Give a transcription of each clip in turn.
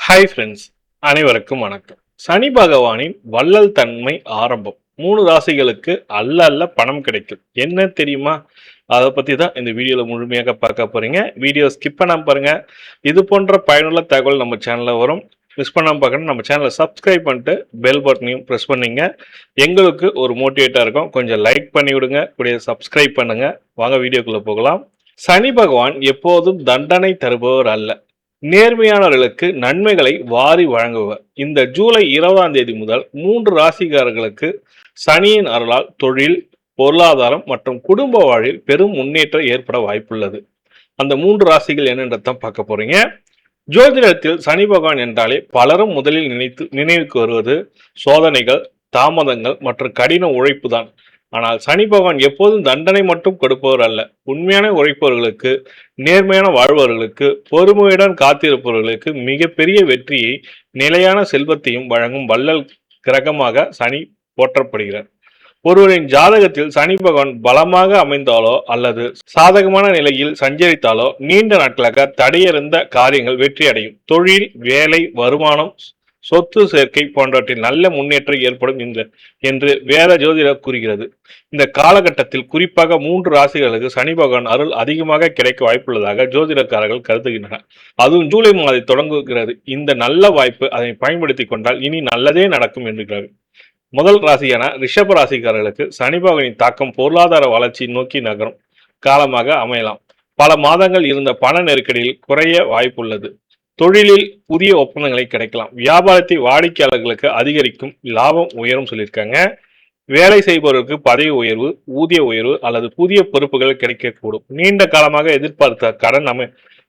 Hi friends, அனைவருக்கும் வணக்கம். சனி பகவானின் வள்ளல் தன்மை ஆரம்பம் 3 ராசிகளுக்கு அல்ல அல்ல பணம் கிடைக்கும். என்ன தெரியுமா? அதை பற்றி தான் இந்த வீடியோவில் முழுமையாக பார்க்க போறீங்க. வீடியோ ஸ்கிப் பண்ணாம பாருங்க. இது போன்ற பயனுள்ள தகவல் நம்ம சேனலில் வரும். மிஸ் பண்ணாம பார்க்கணும். நம்ம சேனலை சப்ஸ்கிரைப் பண்ணிட்டு பெல் பட்டனையும் ப்ரெஸ் பண்ணிங்க. எங்களுக்கு ஒரு மோட்டிவேட்டாக இருக்கும். கொஞ்சம் லைக் பண்ணி விடுங்க, கூடிய சப்ஸ்கிரைப் பண்ணுங்க. வாங்க வீடியோக்குள்ளே போகலாம். சனி பகவான் எப்போதும் தண்டனை தருபவர் அல்ல, நேர்மையானவர்களுக்கு நன்மைகளை வாரி வழங்குவர். இந்த ஜூலை 20ஆம் தேதி முதல் 3 ராசிக்காரர்களுக்கு சனியின் அருளால் தொழில், பொருளாதாரம் மற்றும் குடும்ப வாழ்வில் பெரும் முன்னேற்றம் ஏற்பட வாய்ப்புள்ளது. அந்த 3 ராசிகள் என்னன்றதான் பார்க்க போறீங்க. ஜோதிடத்தில் சனி பகவான் என்றாலே பலரும் முதலில் நினைவுக்கு வருவது சோதனைகள், தாமதங்கள் மற்றும் கடின உழைப்பு தான். ஆனால் சனி பகவான் எப்போதும் தண்டனை மட்டும் கொடுப்பவர் அல்ல. உண்மையான உழைப்பவர்களுக்கு, நேர்மையான வாழ்பவர்களுக்கு, பொறுமையுடன் காத்திருப்பவர்களுக்கு மிகப்பெரிய வெற்றியை, நிலையான செல்வத்தையும் வழங்கும் வள்ளல் கிரகமாக சனி போற்றப்படுகிறார். ஒருவரின் ஜாதகத்தில் சனி பகவான் பலமாக அமைந்தாலோ அல்லது சாதகமான நிலையில் சஞ்சரித்தாலோ நீண்ட நாட்களாக தடையறிந்த காரியங்கள் வெற்றி அடையும். தொழில், வேலை, வருமானம், சொத்து சேர்க்கை போன்றவற்றில் நல்ல முன்னேற்றம் ஏற்படும் என்று வேத ஜோதிடர் கூறுகிறது. இந்த காலகட்டத்தில் குறிப்பாக 3 ராசிகளுக்கு சனி பகவான் அருள் அதிகமாக கிடைக்க வாய்ப்புள்ளதாக ஜோதிடக்காரர்கள் கருதுகின்றனர். அதுவும் ஜூலை மாதம் தொடங்குகிறது. இந்த நல்ல வாய்ப்பு அதனை பயன்படுத்தி கொண்டால் இனி நல்லதே நடக்கும் என்கிறார்கள். முதல் ராசியான ரிஷப ராசிக்காரர்களுக்கு சனி பகவானின் தாக்கம் பொருளாதார வளர்ச்சி நோக்கி நகரும் காலமாக அமையலாம். பல மாதங்கள் இருந்த பண நெருக்கடியில் குறைய வாய்ப்புள்ளது. தொழிலில் புதிய ஒப்பந்தங்களை கிடைக்கலாம். வியாபாரத்தை வாடிக்கையாளர்களுக்கு அதிகரிக்கும், லாபம் உயரும் சொல்லியிருக்காங்க. வேலை செய்பவர்களுக்கு பதவி உயர்வு, ஊதிய உயர்வு அல்லது புதிய பொறுப்புகள் கிடைக்கக்கூடும். நீண்ட காலமாக எதிர்பார்த்த கடன்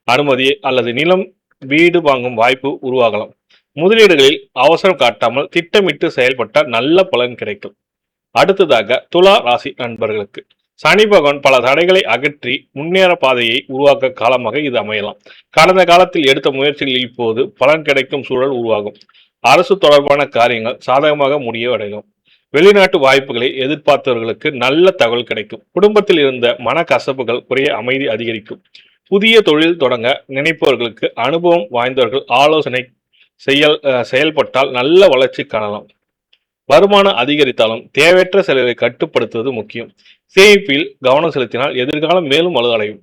அனுமதி அல்லது நிலம், வீடு வாங்கும் வாய்ப்பு உருவாகலாம். முதலீடுகளில் அவசரம் காட்டாமல் திட்டமிட்டு செயல்பட்டால் நல்ல பலன் கிடைக்கும். அடுத்ததாக துலா ராசி நண்பர்களுக்கு சனி பகவான் பல தடைகளை அகற்றி முன்னேற பாதையை உருவாக்க காலமாக இது அமையலாம். கடந்த காலத்தில் எடுத்த முயற்சிகளில் இப்போது பலன் கிடைக்கும் சூழல் உருவாகும். அரசு தொடர்பான காரியங்கள் சாதகமாக முடிவடையும். வெளிநாட்டு வாய்ப்புகளை எதிர்பார்த்தவர்களுக்கு நல்ல தகவல் கிடைக்கும். குடும்பத்தில் இருந்த மனக்கசப்புகள் குறைய அமைதி அதிகரிக்கும். புதிய தொழில் தொடங்க நினைப்பவர்களுக்கு அனுபவம் வாய்ந்தவர்கள் ஆலோசனை செயல்பட்டால் நல்ல வளர்ச்சி காணலாம். வருமானம் அதிகரித்தாலும் தேவையற்ற செலவை கட்டுப்படுத்துவது முக்கியம். சேமிப்பில் கவனம் செலுத்தினால் எதிர்காலம் மேலும் வலுவடையும்.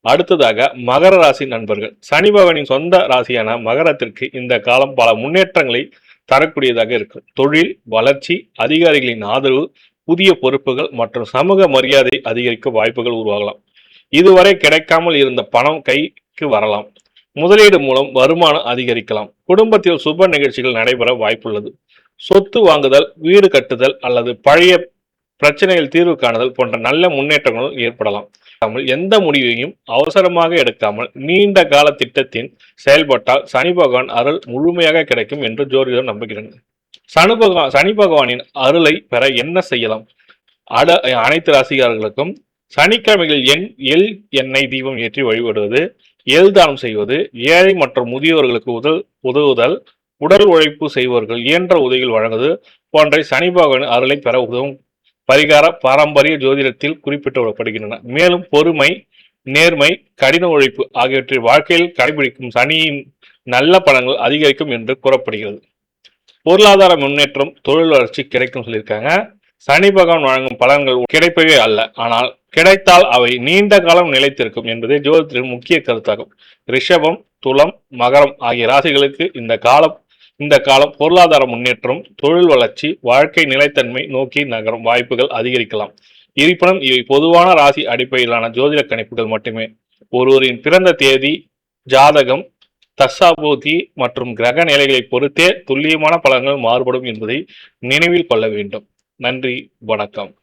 அடுத்ததாக மகர ராசி நண்பர்கள். சனி பகவானின் சொந்த ராசியான மகரத்திற்கு இந்த காலம் பல முன்னேற்றங்களை தரக்கூடியதாக இருக்கும். தொழில் வளர்ச்சி, அதிகாரிகளின் ஆதரவு, புதிய பொறுப்புகள் மற்றும் சமூக மரியாதை அதிகரிக்க வாய்ப்புகள் உருவாகலாம். இதுவரை கிடைக்காமல் இருந்த பணம் கைக்கு வரலாம். முதலீடு மூலம் வருமானம் அதிகரிக்கலாம். குடும்பத்தில் சுப நிகழ்ச்சிகள் நடைபெற வாய்ப்புள்ளது. சொத்து வாங்குதல், வீடு கட்டுதல் அல்லது பழைய பிரச்சனைகள் தீர்வு காணுதல் போன்ற நல்ல முன்னேற்றங்களும் ஏற்படலாம். எந்த முடிவையும் அவசரமாக எடுக்காமல் நீண்ட கால திட்டத்தின் செயல்பட்டால் சனி பகவான் அருள் முழுமையாக கிடைக்கும் என்று ஜோதிடர் நம்புகிறார்கள். சனி பகவானின் அருளை பெற என்ன செய்யலாம்? அனைத்து ராசிகாரர்களுக்கும் சனிக்கிழமைகளில் எள் எண்ணெய் தீபம் ஏற்றி வழிபடுவது, எள் தானம் செய்வது, ஏழை மற்றும் முதியோர்களுக்கு உதவுதல், உடல் உழைப்பு செய்வர்கள் இயன்ற உதவிகள் வழங்குவது போன்ற சனி பகவான் அருளை பெற உதவும் பரிகார பாரம்பரிய ஜோதிடத்தில் குறிப்பிடப்படுகின்றன. மேலும் பொறுமை, நேர்மை, கடின உழைப்பு ஆகியவற்றை வாழ்க்கையில் கடைபிடிக்கும் சனியின் நல்ல பலன்கள் அதிகரிக்கும் என்று கூறப்படுகிறது. பொருளாதார முன்னேற்றம், தொழில் வளர்ச்சி கிடைக்கும் சொல்லியிருக்காங்க. சனி பகவான் வழங்கும் பலன்கள் கிடைப்பவே அல்ல, ஆனால் கிடைத்தால் அவை நீண்ட காலம் நிலைத்திருக்கும் என்பதே ஜோதிடத்தின் முக்கிய கருத்தாகும். ரிஷபம், துலம், மகரம் ஆகிய ராசிகளுக்கு இந்த காலம் பொருளாதார முன்னேற்றம், தொழில் வளர்ச்சி, வாழ்க்கை நிலைத்தன்மை நோக்கி நகரும் வாய்ப்புகள் அதிகரிக்கலாம். இருப்பினும் இவை பொதுவான ராசி அடிப்படையிலான ஜோதிட கணிப்புகள் மட்டுமே. ஒருவரின் பிறந்த தேதி, ஜாதகம், தசாபூதி மற்றும் கிரக நிலைகளை பொறுத்தே துல்லியமான பலன்கள் மாறுபடும் என்பதை நினைவில் கொள்ள வேண்டும். நன்றி, வணக்கம்.